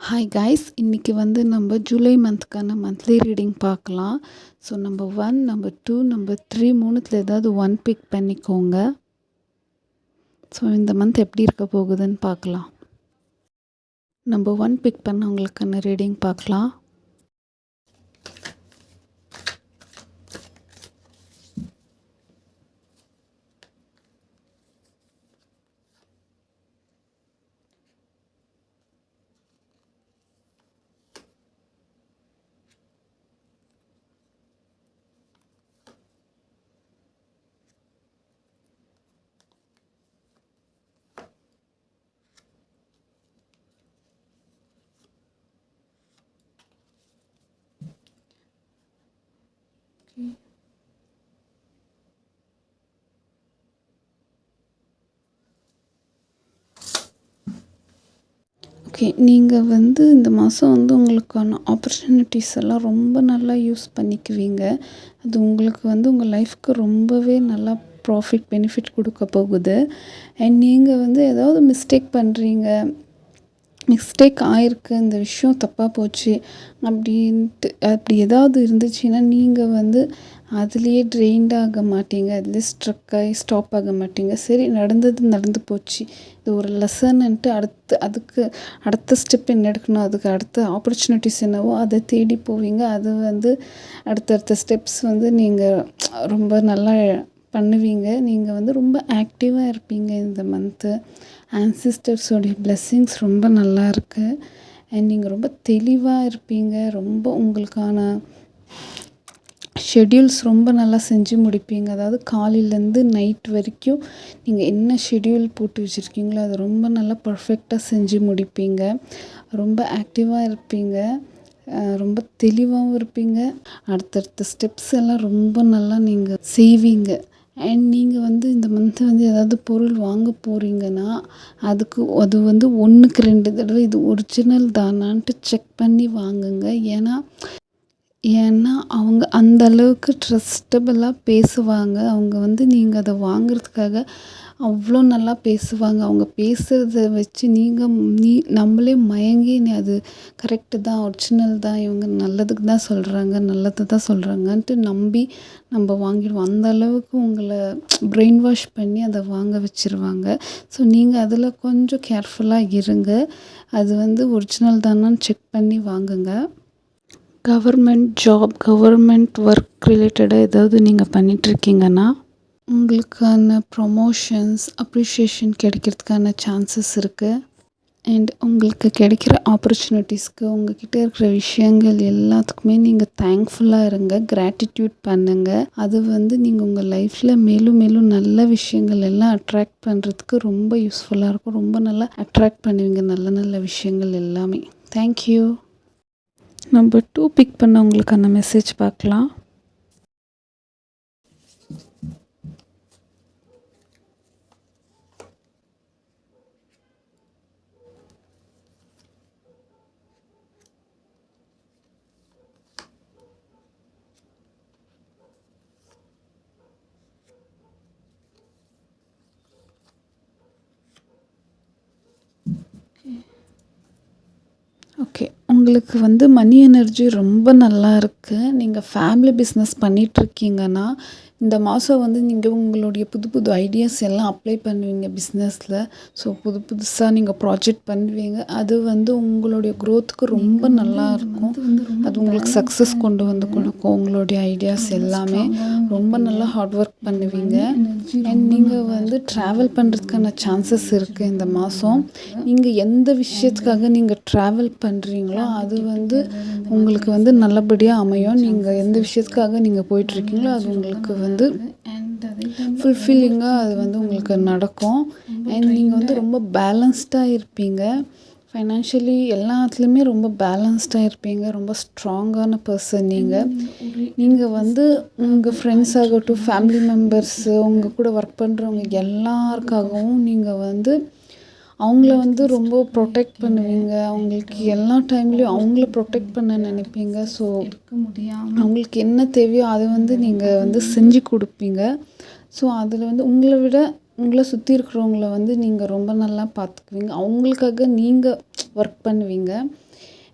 Hi guys, இன்றைக்கி வந்து நம்ம ஜூலை மந்த்துக்கான மந்த்லி ரீடிங் பார்க்கலாம். ஸோ நம்பர் 1, நம்பர் 2, நம்பர் 3 மூணுத்தில் ஏதாவது 1 பிக் பண்ணிக்கோங்க. ஸோ இந்த மந்த் எப்படி இருக்க போகுதுன்னு பார்க்கலாம். நம்பர் 1 பிக் பண்ணவங்களுக்கான ரீடிங் பார்க்கலாம். ஓகே, நீங்கள் வந்து இந்த மாதம் வந்து உங்களுக்கான ஆப்பர்ச்சுனிட்டிஸ் எல்லாம் ரொம்ப நல்லா யூஸ் பண்ணிக்குவீங்க. அது உங்களுக்கு வந்து உங்கள் லைஃப்க்கு ரொம்பவே நல்லா ப்ராஃபிட் பெனிஃபிட் கொடுக்க போகுது. அண்ட் நீங்கள் வந்து ஏதாவது மிஸ்டேக் ஆயிருக்கு, இந்த விஷயம் தப்பாக போச்சு அப்படி ஏதாவது இருந்துச்சுன்னா நீங்கள் வந்து அதுலேயே ட்ரெயின்ட் ஆக மாட்டீங்க, அதுலேயே ஸ்ட்ரக் ஆகி ஸ்டாப் ஆக மாட்டீங்க. சரி, நடந்து போச்சு, இது ஒரு லெசன்னுட்டு அதுக்கு அடுத்த ஸ்டெப் என்ன எடுக்கணும், அதுக்கு அடுத்த ஆப்பர்ச்சுனிட்டிஸ் என்னவோ அதை தேடி போவீங்க. அது வந்து அடுத்தடுத்த ஸ்டெப்ஸ் வந்து நீங்கள் ரொம்ப நல்லா பண்ணுவீங்க. நீங்கள் வந்து ரொம்ப ஆக்டிவாக இருப்பீங்க இந்த மந்த்து. ஆன்சிஸ்டர்ஸோடைய பிளெஸ்ஸிங்ஸ் ரொம்ப நல்லா இருக்குது. அண்ட் நீங்கள் ரொம்ப தெளிவாக இருப்பீங்க. ரொம்ப உங்களுக்கான ஷெட்யூல்ஸ் ரொம்ப நல்லா செஞ்சு முடிப்பீங்க. அதாவது காலையிலேருந்து நைட் வரைக்கும் நீங்கள் என்ன ஷெட்யூல் போட்டு வச்சுருக்கீங்களோ அதை ரொம்ப நல்லா பர்ஃபெக்டாக செஞ்சு முடிப்பீங்க. ரொம்ப ஆக்டிவாக இருப்பீங்க, ரொம்ப தெளிவாகவும் இருப்பீங்க. அடுத்தடுத்த ஸ்டெப்ஸ் எல்லாம் ரொம்ப நல்லா நீங்கள் செய்வீங்க. அண்ட் நீங்கள் வந்து இந்த மந்த்து வந்து ஏதாவது பொருள் வாங்க போகிறீங்கன்னா அது வந்து 1க்கு 2 தடவை இது ஒரிஜினல் தானான்ட்டு செக் பண்ணி வாங்குங்க. ஏன்னா அவங்க அந்த அளவுக்கு ட்ரஸ்டபுளாக பேசுவாங்க. அவங்க வந்து நீங்கள் அதை வாங்குறதுக்காக அவ்வளோ நல்லா பேசுவாங்க. அவங்க பேசுகிறத வச்சு நம்மளே மயங்கி அது கரெக்டு தான், ஒரிஜினல் தான், இவங்க நல்லதுக்கு தான் சொல்கிறாங்க, நல்லது தான் சொல்கிறாங்கன்ட்டு நம்பி நம்ம வாங்கிடுவோம். அந்த அளவுக்கு உங்களை பிரெயின் வாஷ் பண்ணி அதை வாங்க வச்சுருவாங்க. ஸோ நீங்கள் அதில் கொஞ்சம் கேர்ஃபுல்லாக இருங்க. அது வந்து ஒரிஜினல் தானான்னு செக் பண்ணி வாங்குங்க. கவர்மெண்ட் ஜாப், கவர்மெண்ட் ஒர்க் ரிலேட்டடாக ஏதாவது நீங்கள் பண்ணிகிட்ருக்கீங்கன்னா உங்களுக்கான ப்ரொமோஷன்ஸ், அப்ரிஷியேஷன் கிடைக்கிறதுக்கான சான்சஸ் இருக்குது. அண்ட் உங்களுக்கு கிடைக்கிற ஆப்பர்ச்சுனிட்டிஸ்க்கு உங்ககிட்ட இருக்கிற விஷயங்கள் எல்லாத்துக்குமே நீங்கள் தேங்க்ஃபுல்லாக இருங்க, கிராட்டிடியூட் பண்ணுங்கள். அது வந்து நீங்கள் உங்கள் லைஃப்பில் மேலும் மேலும் நல்ல விஷயங்கள் எல்லாம் அட்ராக்ட் பண்ணுறதுக்கு ரொம்ப யூஸ்ஃபுல்லாக இருக்கும். ரொம்ப நல்லா அட்ராக்ட் பண்ணுவீங்க நல்ல நல்ல விஷயங்கள் எல்லாமே. தேங்க்யூ. நம்பர் 2 பிக் பண்ணவங்களுக்கான மெசேஜ் பார்க்கலாம். ஓகே, உங்களுக்கு வந்து மணி எனர்ஜி ரொம்ப நல்லா இருக்குது. நீங்கள் ஃபேமிலி பிஸ்னஸ் பண்ணிகிட்ருக்கீங்கன்னா இந்த மாதம் வந்து நீங்கள் உங்களுடைய புது புது ஐடியாஸ் எல்லாம் அப்ளை பண்ணுவீங்க பிஸ்னஸில். ஸோ புதுசாக நீங்கள் ப்ராஜெக்ட் பண்ணுவீங்க. அது வந்து உங்களுடைய க்ரோத்துக்கு ரொம்ப நல்லா இருக்கும். அது உங்களுக்கு சக்ஸஸ் கொண்டு வந்து கொடுக்கும். உங்களுடைய ஐடியாஸ் எல்லாமே ரொம்ப நல்லா ஹார்ட் ஒர்க் பண்ணுவீங்க. அண்ட் நீங்கள் வந்து ட்ராவல் பண்ணுறதுக்கான சான்சஸ் இருக்குது இந்த மாதம். நீங்கள் எந்த விஷயத்துக்காக நீங்கள் ட்ராவல் பண்ணுறீங்களோ அது வந்து உங்களுக்கு வந்து நல்லபடியாக அமையும். நீங்கள் எந்த விஷயத்துக்காக நீங்கள் போயிட்டுருக்கீங்களோ அது உங்களுக்கு வந்து ஃபுல்ஃபில்லிங்காக அது வந்து உங்களுக்கு நடக்கும். அண்ட் நீங்கள் வந்து ரொம்ப பேலன்ஸ்டாக இருப்பீங்க. ஃபைனான்ஷியலி எல்லாத்துலேயுமே ரொம்ப பேலன்ஸ்டாக இருப்பீங்க. ரொம்ப ஸ்ட்ராங்கான பர்சன் நீங்கள் வந்து உங்கள் ஃப்ரெண்ட்ஸ் ஆகட்டும், ஃபேமிலி மெம்பர்ஸு, உங்கள் கூட ஒர்க் பண்ணுறவங்க எல்லாருக்காகவும் நீங்கள் வந்து அவங்கள வந்து ரொம்ப ப்ரொடெக்ட் பண்ணுவீங்க. அவங்களுக்கு எல்லா டைம்லேயும் அவங்கள ப்ரொடெக்ட் பண்ண நினைப்பீங்க. ஸோ அவங்களுக்கு என்ன தேவையோ அதை வந்து நீங்கள் வந்து செஞ்சு கொடுப்பீங்க. ஸோ அதில் வந்து உங்களை விட உங்கள சுற்றி இருக்கிறவங்கள வந்து நீங்கள் ரொம்ப நல்லா பார்த்துக்குவீங்க. அவங்களுக்காக நீங்கள் ஒர்க் பண்ணுவீங்க.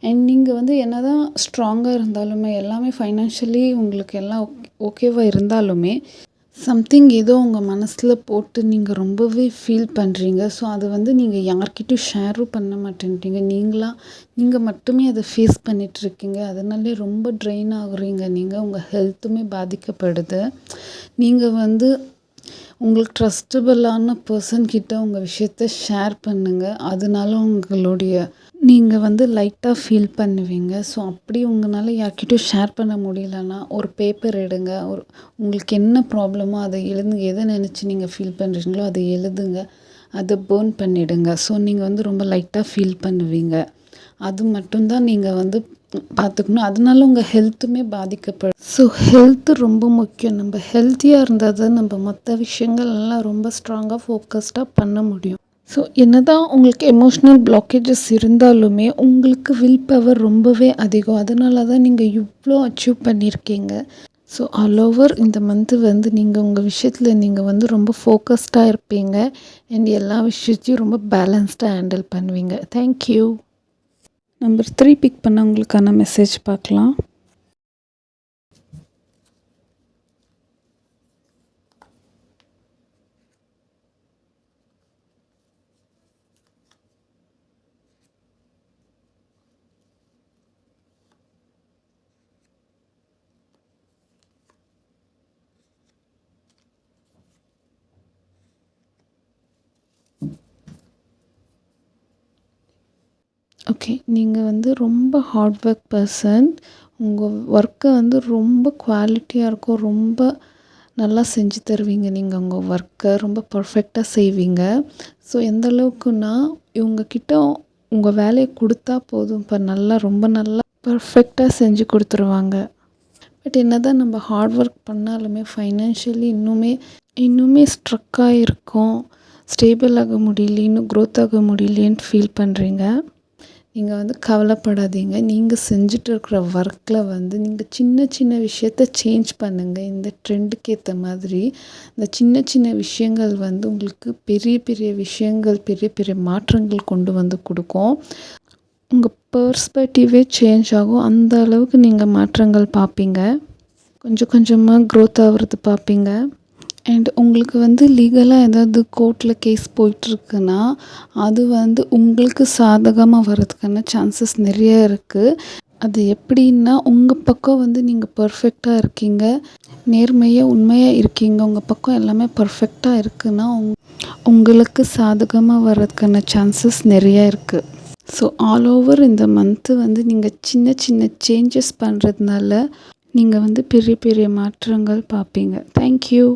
அண்ட் நீங்கள் வந்து என்னதான் ஸ்ட்ராங்காக இருந்தாலுமே, எல்லாமே ஃபைனான்ஷியலி உங்களுக்கு எல்லாம் ஓகேவா இருந்தாலுமே, சம்திங் ஏதோ உங்கள் மனசில் போட்டு நீங்கள் ரொம்பவே ஃபீல் பண்ணுறீங்க. ஸோ அது வந்து நீங்கள் யார்கிட்டயும் ஷேரும் பண்ண மாட்டேன்றீங்க. நீங்கள் மட்டுமே அதை ஃபேஸ் பண்ணிகிட்ருக்கீங்க. அதனாலே ரொம்ப ட்ரெயின் ஆகுறீங்க நீங்கள். உங்கள் ஹெல்த்துமே பாதிக்கப்படுது. நீங்கள் வந்து உங்களுக்கு ட்ரஸ்டபுளான பர்சன்கிட்ட உங்கள் விஷயத்த ஷேர் பண்ணுங்கள். அதனால நீங்கள் வந்து லைட்டாக ஃபீல் பண்ணுவீங்க. ஸோ அப்படி உங்களால் யார்கிட்டயும் ஷேர் பண்ண முடியலன்னா, ஒரு பேப்பர் எடுங்க. உங்களுக்கு என்ன ப்ராப்ளமோ அதை எழுதுங்க. எதை நினச்சி நீங்கள் ஃபீல் பண்ணுறீங்களோ அதை எழுதுங்க. அதை பர்ன் பண்ணிவிடுங்க. ஸோ நீங்கள் வந்து ரொம்ப லைட்டாக ஃபீல் பண்ணுவீங்க. அது மட்டும்தான் நீங்கள் வந்து பார்த்துக்கணும். அதனால உங்கள் ஹெல்த்துமே பாதிக்கப்படும். ஸோ ஹெல்த்து ரொம்ப முக்கியம். நம்ம ஹெல்த்தியாக இருந்தால் தான் நம்ம மற்ற விஷயங்கள் எல்லாம் ரொம்ப ஸ்ட்ராங்காக ஃபோக்கஸ்டாக பண்ண முடியும். ஸோ என்னதான் உங்களுக்கு எமோஷ்னல் பிளாக்கேஜஸ் இருந்தாலுமே உங்களுக்கு வில் பவர் ரொம்பவே அதிகம். அதனால தான் நீங்கள் இவ்வளோ அச்சீவ் பண்ணியிருக்கீங்க. ஸோ ஆல் ஓவர் இந்த மந்த்து வந்து நீங்கள் உங்கள் விஷயத்தில் நீங்கள் வந்து ரொம்ப ஃபோக்கஸ்டாக இருப்பீங்க. அண்ட் எல்லா விஷயத்தையும் ரொம்ப பேலன்ஸ்டாக ஹேண்டில் பண்ணுவீங்க. தேங்க்யூ. நம்பர் 3 பிக் பண்ணவங்களுக்கான மெசேஜ் பார்க்கலாம். ஓகே, நீங்கள் வந்து ரொம்ப ஹார்ட் ஒர்க் பர்சன். உங்கள் ஒர்க்கை வந்து ரொம்ப குவாலிட்டியாக இருக்கும். ரொம்ப நல்லா செஞ்சு தருவீங்க. நீங்கள் உங்கள் ஒர்க்கை ரொம்ப பர்ஃபெக்டாக செய்வீங்க. ஸோ எந்த அளவுக்குன்னா, இவங்கக்கிட்ட உங்கள் வேலையை கொடுத்தா போதும், இப்போ ரொம்ப நல்லா பர்ஃபெக்டாக செஞ்சு கொடுத்துருவாங்க. பட் என்ன தான் நம்ம ஹார்ட் ஒர்க் பண்ணாலுமே ஃபைனான்ஷியலி இன்னுமே ஸ்ட்ரக்காக இருக்கும். ஸ்டேபிள் ஆக முடியல, இன்னும் க்ரோத் ஆக முடியலேன்ட்டு ஃபீல் பண்ணுறீங்க. நீங்கள் வந்து கவலைப்படாதீங்க. நீங்கள் செஞ்சுட்டு இருக்கிற ஒர்க்கில் வந்து நீங்கள் சின்ன சின்ன விஷயத்த சேஞ்ச் பண்ணுங்கள். இந்த ட்ரெண்டுக்கு ஏற்ற மாதிரி இந்த சின்ன சின்ன விஷயங்கள் வந்து உங்களுக்கு பெரிய பெரிய விஷயங்கள், பெரிய பெரிய மாற்றங்கள் கொண்டு வந்து கொடுக்கும். உங்கள் பெர்ஸ்பெக்டிவே சேஞ்ச் ஆகும். அந்த அளவுக்கு நீங்கள் மாற்றங்கள் பார்ப்பீங்க. கொஞ்சம் கொஞ்சமாக க்ரோத் ஆகிறது பார்ப்பீங்க. அண்ட் உங்களுக்கு வந்து லீகலாக ஏதாவது கோர்ட்டில் கேஸ் போயிட்டுருக்குன்னா, அது வந்து உங்களுக்கு சாதகமாக வர்றதுக்கான சான்சஸ் நிறைய இருக்குது. அது எப்படின்னா, உங்கள் பக்கம் வந்து நீங்கள் பர்ஃபெக்டாக இருக்கீங்க, நேர்மையாக உண்மையாக இருக்கீங்க, உங்கள் பக்கம் எல்லாமே பர்ஃபெக்டாக இருக்குன்னா, உங்களுக்கு சாதகமாக வர்றதுக்கான சான்சஸ் நிறைய இருக்குது. ஸோ ஆல் ஓவர் இந்த மந்த்து வந்து நீங்கள் சின்ன சின்ன சேஞ்சஸ் பண்ணுறதுனால நீங்கள் வந்து பெரிய பெரிய மாற்றங்கள் பார்ப்பீங்க. தேங்க்யூ.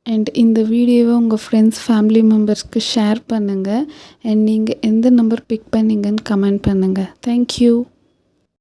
அண்ட் இந்த வீடியோவை உங்கள் ஃப்ரெண்ட்ஸ், ஃபேமிலி மெம்பர்ஸ்க்கு ஷேர் பண்ணுங்கள். அண்ட் நீங்கள் எந்த நம்பர் பிக் பண்ணீங்கன்னு கமெண்ட் பண்ணுங்கள். தேங்க்யூ.